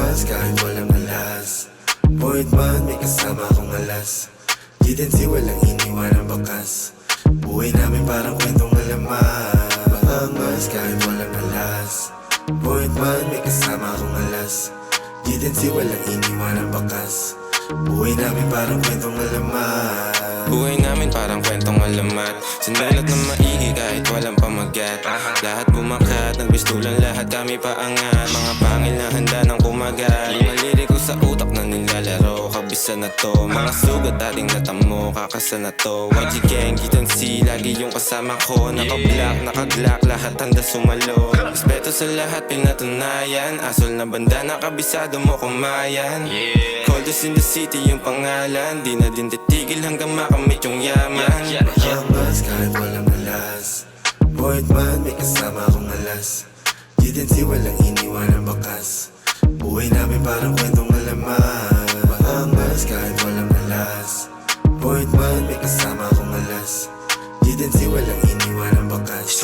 Angas kahit walang alas. Point man, may kasama akong alas. Gidensi walang iniwan ang bakas. Buhay namin parang kwentong alaman. Angas kahit walang alas. Point man, may kasama akong alas. Gidensi walang iniwan ang bakas. Buhay namin parang kwentong alaman. Buhay namin parang kwentong alamat. Sinulat na maigi kahit walang pamagat. Lahat bumakat, nagbistulan lahat kami paangat. Mga pangil na handa ng kumagat. Mga liriko sa utak na nilalaro. Kabisa na to, mga sugat dating natamo. Kakasa na to, YG gang, Gidensi, lagi yung kasama ko. Naka-black, naka-glock, lahat handa sumalo. Respeto sa lahat pinatunayan. Asol na banda, nakabisado mo kumayan. Coldest in the city yung pangalan. Di na din titigil hanggang makamit yung yaman. Angas kahit walang alas. Point man, may kasama akong alas. Gidensi walang iniwan ang bakas. Buhay namin parang kwentong alaman. Angas kahit walang alas. Point man, may kasama akong alas. Gidensi walang iniwan ang bakas.